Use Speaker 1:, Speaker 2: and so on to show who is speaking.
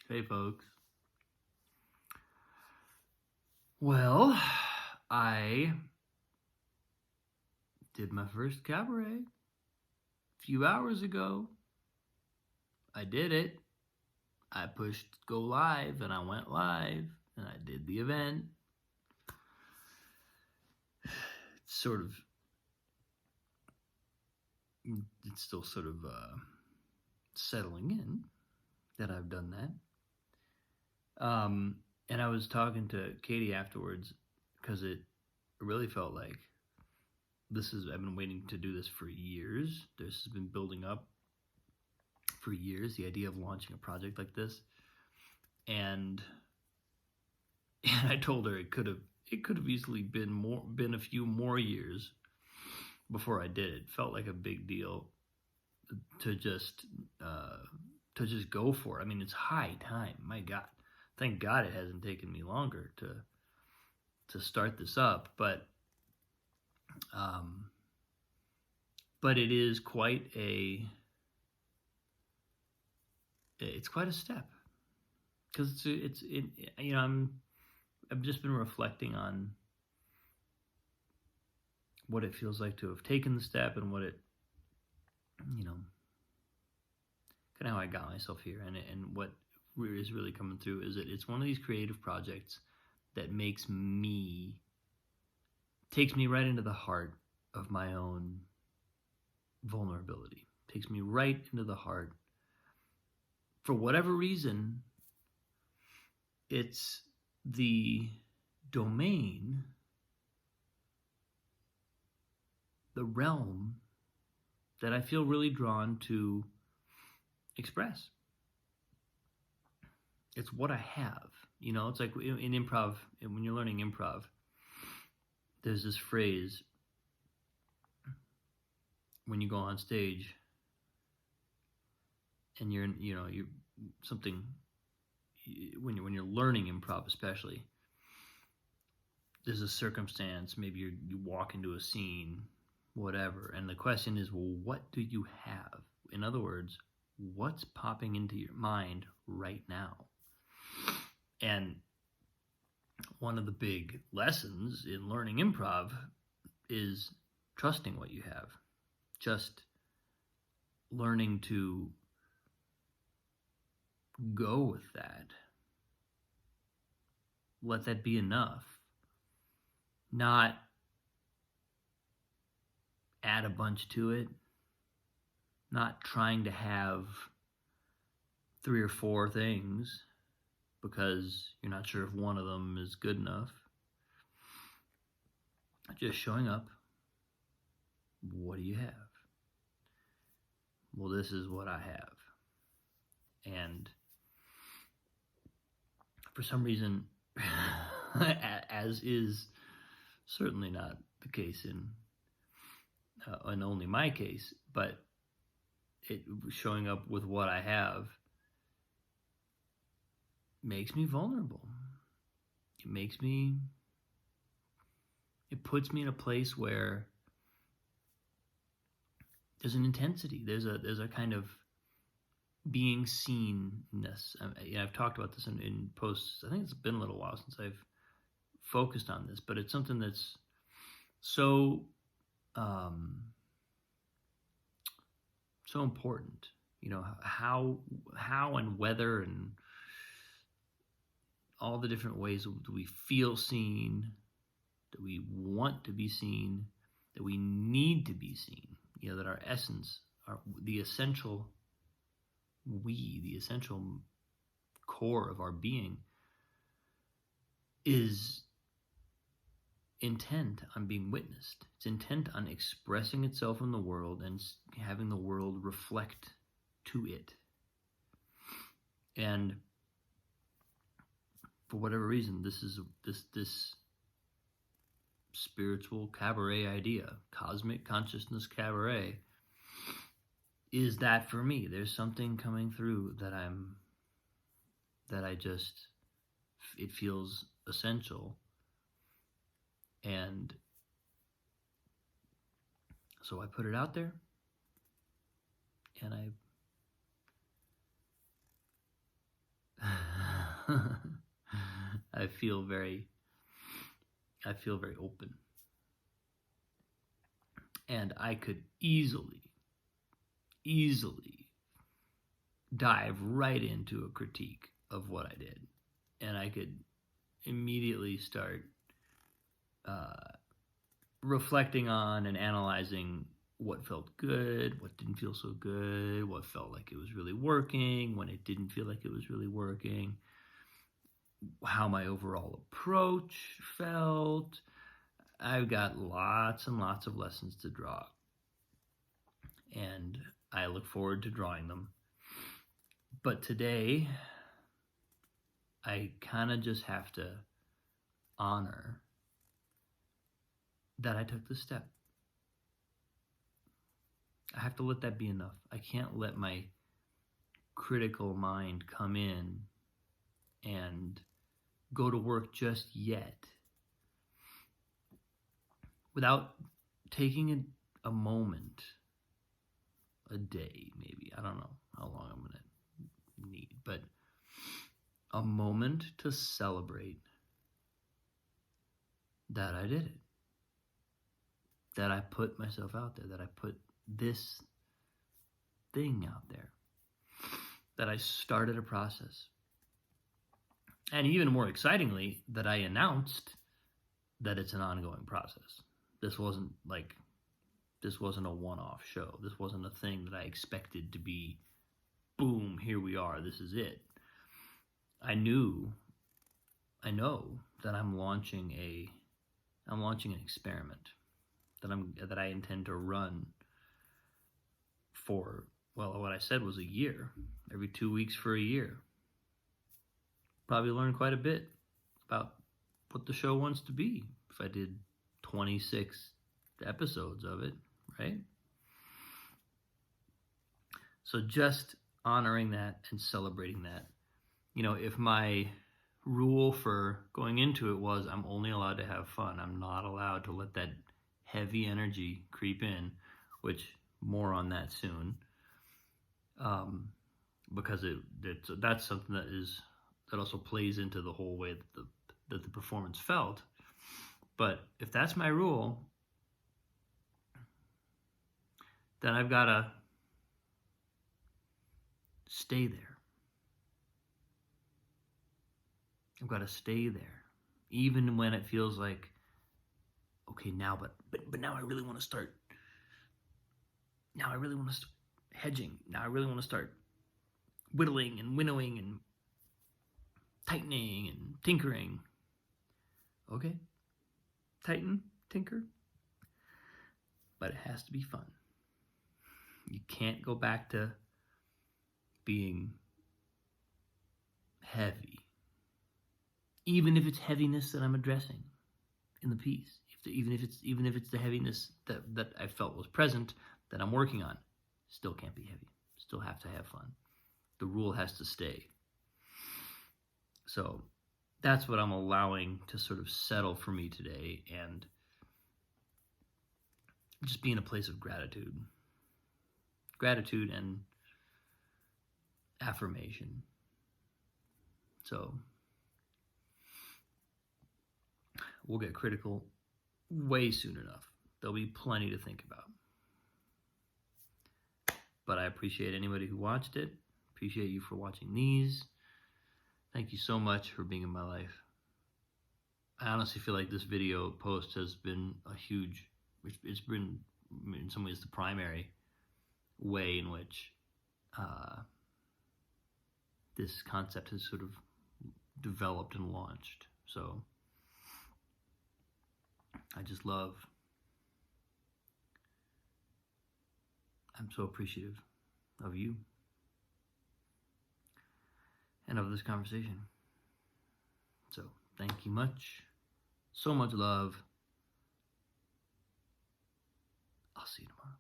Speaker 1: Hey folks. Well, I did my first cabaret a few hours ago. I did it. I pushed go live and I went live and I did the event. It's still sort of settling in that I've done that. And I was talking to Katie afterwards because it really felt like I've been waiting to do this for years. This has been building up for years, the idea of launching a project like this. And I told her it could have easily been a few more years before I did it. It felt like a big deal to just go for it. I mean, it's high time. My God, thank God it hasn't taken me longer to start this up. But it is quite a step, because I've just been reflecting on what it feels like to have taken the step and what it, kind of how I got myself here, and what is really coming through is that it's one of these creative projects that takes me right into the heart of my own vulnerability, takes me right into the heart. For whatever reason, it's the domain, the realm that I feel really drawn to express. It's what I have. It's like in improv, and when you're learning improv, there's this phrase when you go on stage and you're something, when you're learning improv especially, there's a circumstance, maybe you walk into a scene, whatever, and the question is, well, what do you have? In other words, what's popping into your mind right now? And one of the big lessons in learning improv is trusting what you have. Just learning to go with that. Let that be enough. Not add a bunch to it. Not trying to have 3 or 4 things because you're not sure if one of them is good enough. Just showing up. What do you have? Well, this is what I have. And for some reason, as is certainly not the case in only my case, but it showing up with what I have makes me vulnerable. It puts me in a place where there's an intensity. There's a kind of being seenness. I've talked about this in posts. I think it's been a little while since I've focused on this, but it's something that's so important. How and whether and all the different ways do we feel seen, that we want to be seen, that we need to be seen. That our essence, the essential core of our being is intent on being witnessed. It's intent on expressing itself in the world and having the world reflect to it. And for whatever reason, this spiritual cabaret idea, cosmic consciousness cabaret, is that for me. There's something coming through it feels essential. And so I put it out there, and I feel very open. And I could easily dive right into a critique of what I did. And I could immediately start reflecting on and analyzing what felt good, what didn't feel so good, what felt like it was really working, when it didn't feel like it was really working, how my overall approach felt. I've got lots and lots of lessons to draw, and I look forward to drawing them. But today, I kind of just have to honor that I took the step. I have to let that be enough. I can't let my critical mind come in and go to work just yet without taking a moment, a day maybe. I don't know how long I'm going to need, but a moment to celebrate that I did it. That I put myself out there, that I put this thing out there, that I started a process. And even more excitingly, that I announced that it's an ongoing process. This wasn't a one-off show. This wasn't a thing that I expected to be, boom, here we are, this is it. I know that I'm launching an experiment that I intend to run for, well, what I said was a year, every 2 weeks for a year. Probably learn quite a bit about what the show wants to be if I did 26 episodes of it, right? So just honoring that and celebrating that. You know, if my rule for going into it was I'm only allowed to have fun, I'm not allowed to let that heavy energy creep in, which more on that soon, because that's something that also plays into the whole way that the performance felt. But if that's my rule, then I've got to stay there. I've got to stay there, even when it feels like, okay, now, but now I really want to start. Now I really want to start hedging. Now I really want to start whittling and winnowing and tightening and tinkering. Okay, tighten, tinker, but it has to be fun. You can't go back to being heavy, even if it's heaviness that I'm addressing in the piece. Even if it's the heaviness that I felt was present that I'm working on, still can't be heavy. Still have to have fun. The rule has to stay. So that's what I'm allowing to sort of settle for me today, and just be in a place of gratitude and affirmation. So we'll get critical way soon enough. There'll be plenty to think about. But I appreciate anybody who watched it. Appreciate you for watching these. Thank you so much for being in my life. I honestly feel like this video post has been it's been in some ways the primary way in which this concept has sort of developed and launched. So I'm so appreciative of you and of this conversation. So thank you much. So much love. I'll see you tomorrow.